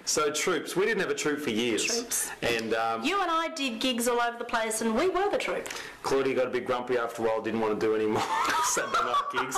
So troops, we didn't have a troop for years. Troops. And You and I did gigs all over the place and we were the troop. Claudia got a bit grumpy after a while, didn't want to do any more Saturday night gigs.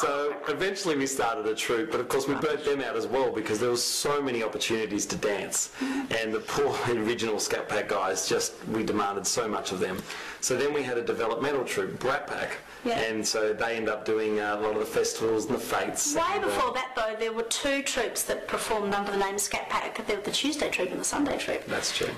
So eventually we started a troop, but of course we burnt them out as well because there was so many opportunities to dance. And the poor original Scat Pack guys, we demanded so much of them. So then we had a developmental troop, Brat Pack. Yeah. And so they end up doing a lot of the festivals and the fates. Way before that though, there were two troops that performed under the name Scat Pack. There were the Tuesday troop and the Sunday troop. That's true.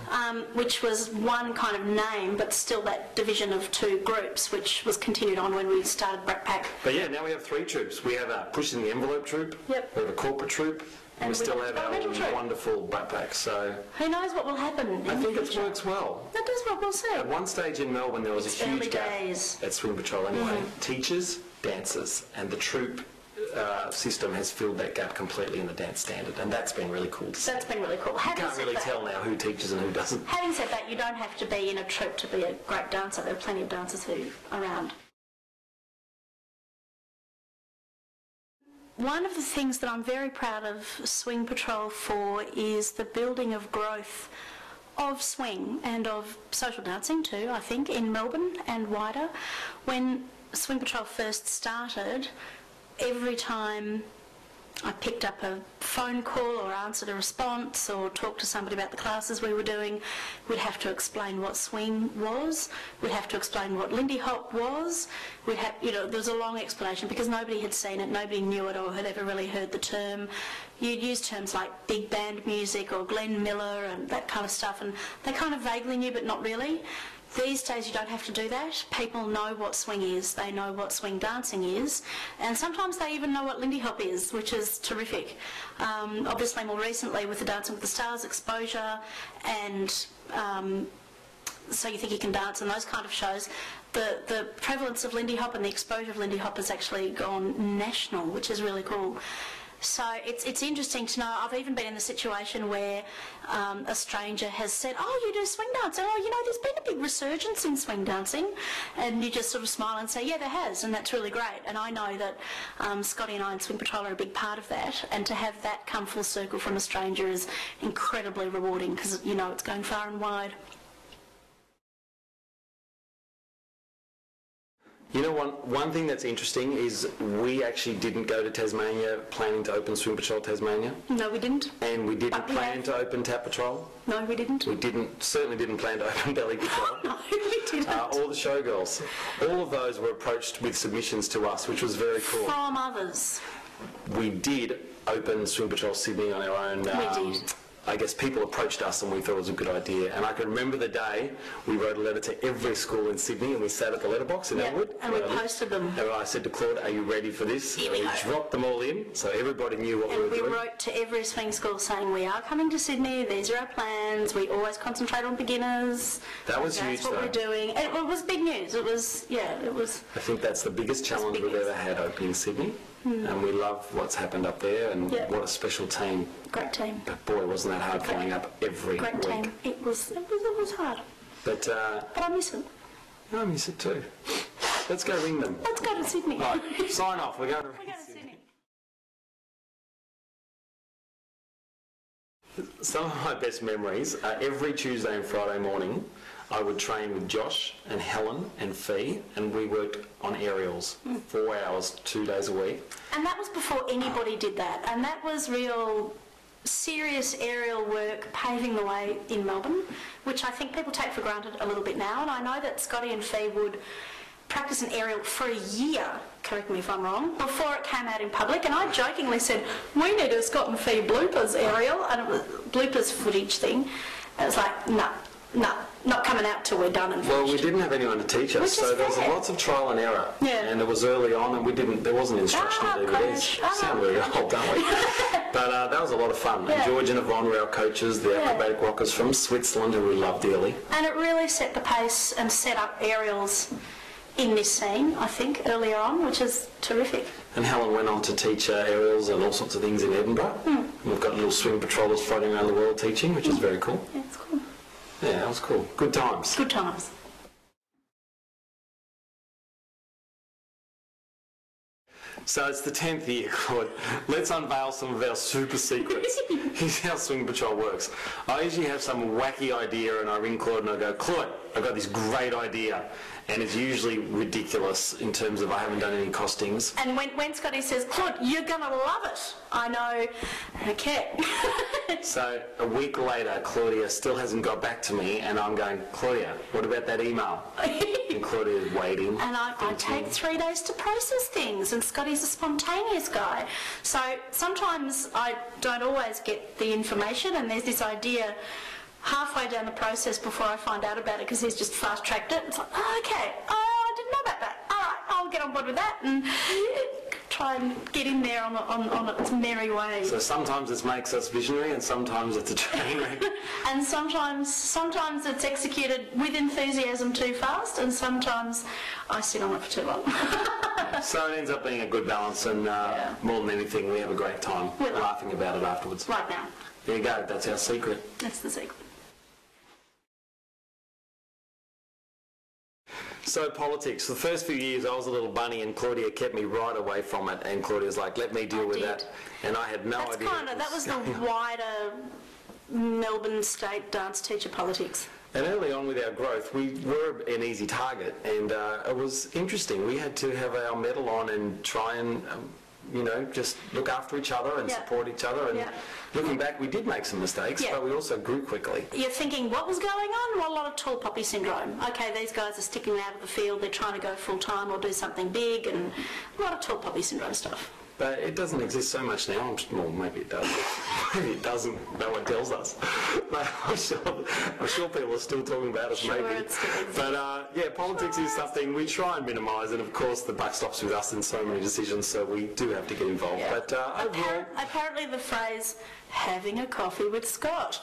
Which was one kind of name, but still that division of two groups, which was continued on when we started Brat Pack. But yeah, now we have three troops. We have a Pushing the Envelope troop, Yep. we have a corporate troop, and we still have our troop. wonderful Brat Pack. So who knows what will happen I in think the it future. works well. That does what we'll see. At one stage in Melbourne there was a huge early gap days. at Swing Patrol anyway. Teachers, dancers, and the troop system has filled that gap completely in the dance standard, and that's been really cool to see. That's been really cool. You can't really tell now who teaches and who doesn't. Having said that, you don't have to be in a troop to be a great dancer. There are plenty of dancers who are around. One of the things that I'm very proud of Swing Patrol for is the building of growth of swing and of social dancing too, I think, in Melbourne and wider. When Swing Patrol first started, every time I picked up a phone call or answered a response or talked to somebody about the classes we were doing, we'd have to explain what swing was, we'd have to explain what Lindy Hop was, there was a long explanation because nobody had seen it, nobody knew it or had ever really heard the term. You'd use terms like big band music or Glenn Miller and that kind of stuff, and they kind of vaguely knew but not really. These days you don't have to do that. People know what swing is, they know what swing dancing is, and sometimes they even know what Lindy Hop is, which is terrific. Obviously more recently with the Dancing with the Stars exposure and So You Think You Can Dance and those kind of shows, the prevalence of Lindy Hop and the exposure of Lindy Hop has actually gone national, which is really cool. So it's interesting to know. I've even been in the situation where a stranger has said, "Oh, you do swing dancing? Oh, there's been a big resurgence in swing dancing," and you just sort of smile and say, "Yeah, there has," and that's really great. And I know that Scotty and I and Swing Patrol are a big part of that, and to have that come full circle from a stranger is incredibly rewarding because it's going far and wide. One thing that's interesting is we actually didn't go to Tasmania planning to open Swing Patrol Tasmania. No, we didn't. And we didn't plan to open Tap Patrol. No, we didn't. We certainly didn't plan to open Belly Patrol. No, we didn't. All the showgirls. All of those were approached with submissions to us, which was very cool. From others. We did open Swing Patrol Sydney on our own. We did. I guess people approached us and we thought it was a good idea. And I can remember the day we wrote a letter to every school in Sydney and we sat at the letterbox in Elwood. And we posted them. And I said to Claude, "Are you ready for this?" Here we go. Dropped them all in so everybody knew what we were doing. And we wrote to every swing school saying, "We are coming to Sydney, these are our plans, we always concentrate on beginners." That was huge though. That's what we're doing. It was big news. It was. I think that's the biggest challenge we've ever had opening Sydney. And we love what's happened up there and what a special team. Great team. But boy, wasn't that hard flying up every week. Great team. It was hard. But I miss it. I miss it too. Let's go ring them. Let's go to Sydney. Right, sign off. We're going to Sydney. Some of my best memories are every Tuesday and Friday morning I would train with Josh and Helen and Fee, and we worked on aerials 4 hours, 2 days a week. And that was before anybody did that, and that was real serious aerial work paving the way in Melbourne, which I think people take for granted a little bit now. And I know that Scotty and Fee would practice an aerial for a year, correct me if I'm wrong, before it came out in public. And I jokingly said, "We need a Scott and Fee bloopers aerial," and it was bloopers footage thing. And it was like, no, not coming out till we're done and finished. Well, we didn't have anyone to teach us, so there was lots of trial and error. Yeah. And it was early on, and there wasn't instructional DVDs. Sound really old, don't we? But that was a lot of fun. And George and Yvonne were our coaches, the acrobatic rockers from Switzerland, who we loved dearly. And it really set the pace and set up aerials in this scene, I think, earlier on, which is terrific. And Helen went on to teach aerials and all sorts of things in Edinburgh. And we've got little swing patrollers floating around the world teaching, which is very cool. Yeah, it's cool. Yeah, that was cool. Good times. Good times. So it's the 10th year, Claude. Let's unveil some of our super secrets. Here's how Swing Patrol works. I usually have some wacky idea and I ring Claude and I go, Claude, I've got this great idea. And it's usually ridiculous in terms of I haven't done any costings. And when Scotty says, Claude, you're going to love it, I know, okay. So a week later, Claudia still hasn't got back to me and I'm going, Claudia, what about that email? And Claudia's waiting. And I take 3 days to process things, and Scotty's a spontaneous guy. So sometimes I don't always get the information, and there's this idea halfway down the process before I find out about it, because he's just fast-tracked it. It's like, oh, okay, oh, I didn't know about that. All right, I'll get on board with that and try and get in there on its merry way. So sometimes it makes us visionary and sometimes it's a train wreck. And sometimes it's executed with enthusiasm too fast, and sometimes I sit on it for too long. So it ends up being a good balance, and more than anything, we have a great time laughing about it afterwards. Right now. There you go, that's our secret. That's the secret. So politics, the first few years I was a little bunny and Claudia kept me right away from it, and Claudia's like, let me deal with that. And I had no idea. That was the wider Melbourne State dance teacher politics. And early on with our growth, we were an easy target, and it was interesting. We had to have our mettle on and try and, just look after each other and support each other. And looking back, we did make some mistakes, but we also grew quickly. You're thinking, what was going on? Well, a lot of tall poppy syndrome. Okay, these guys are sticking out of the field, they're trying to go full-time or do something big, and a lot of tall poppy syndrome stuff. But it doesn't exist so much now. Well, maybe it does. Maybe it doesn't. No one tells us. But I'm sure people are still talking about us, maybe. But politics is something we try and minimise, and of course the buck stops with us in so many decisions, so we do have to get involved. Yeah. But overall, apparently the phrase "having a coffee with Scott"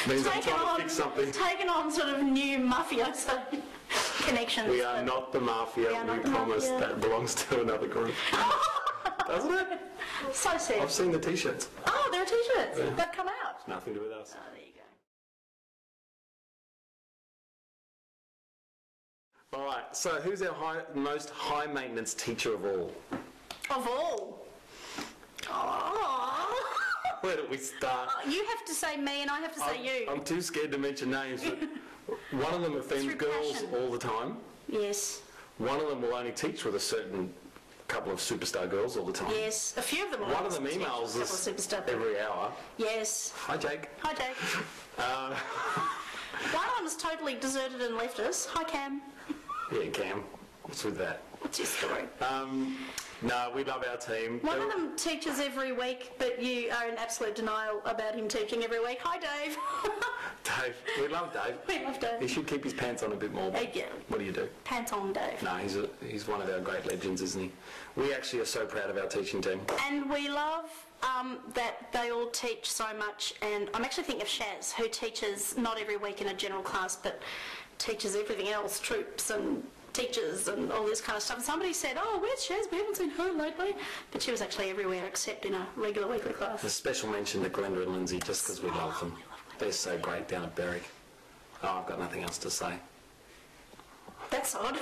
means I'm trying to fix something. Taken on sort of new mafioso connections. We are not the mafia. We promise that belongs to another group. Doesn't it? So sad. I've seen the t-shirts. Oh, there are t-shirts. They've come out. It's nothing to do with us. Oh, there you go. All right, so who's our most high-maintenance teacher of all? Of all? Oh. Where do we start? You have to say me and I have to say you. I'm too scared to mention names, but one of them offends girls all the time. Yes. One of them will only teach with a certain couple of superstar girls all the time. Yes, a few of them. One of them emails us every hour. Yes. Hi, Jake. Hi, Jake. One of them's totally deserted and left us. Hi, Cam. Yeah, Cam. What's with that? What's your story? No, we love our team. One of them teaches every week, but you are in absolute denial about him teaching every week. Hi, Dave. Dave. We love Dave. We love Dave. He should keep his pants on a bit more. Yeah. What do you do? Pants on, Dave. No, he's one of our great legends, isn't he? We actually are so proud of our teaching team. And we love that they all teach so much, and I'm actually thinking of Shaz, who teaches not every week in a general class, but teaches everything else, troops and teachers and all this kind of stuff. And somebody said, oh, where's Shaz? We haven't seen her lately. But she was actually everywhere except in a regular weekly class. A special mention to Glenda and Lindsay, just because we love them. They're so great down at Berwick. Oh, I've got nothing else to say. That's odd.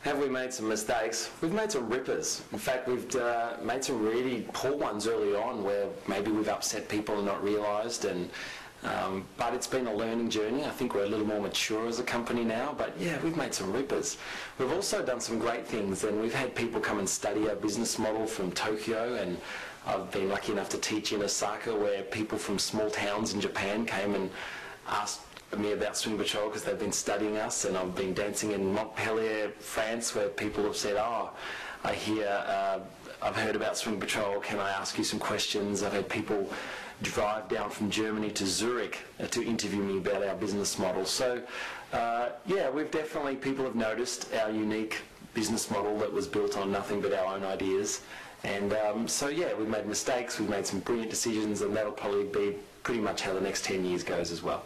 Have we made some mistakes? We've made some rippers. In fact, we've made some really poor ones early on where maybe we've upset people and not realised. But it's been a learning journey. I think we're a little more mature as a company now. But yeah, we've made some rippers. We've also done some great things, and we've had people come and study our business model from Tokyo, and I've been lucky enough to teach in Osaka, where people from small towns in Japan came and asked me about Swing Patrol because they've been studying us. And I've been dancing in Montpellier, France, where people have said, oh, I hear, I've heard about Swing Patrol, can I ask you some questions? I've had people drive down from Germany to Zurich to interview me about our business model. So yeah, people have noticed our unique business model that was built on nothing but our own ideas. And so yeah, we've made mistakes, we've made some brilliant decisions, and that'll probably be pretty much how the next 10 years goes as well.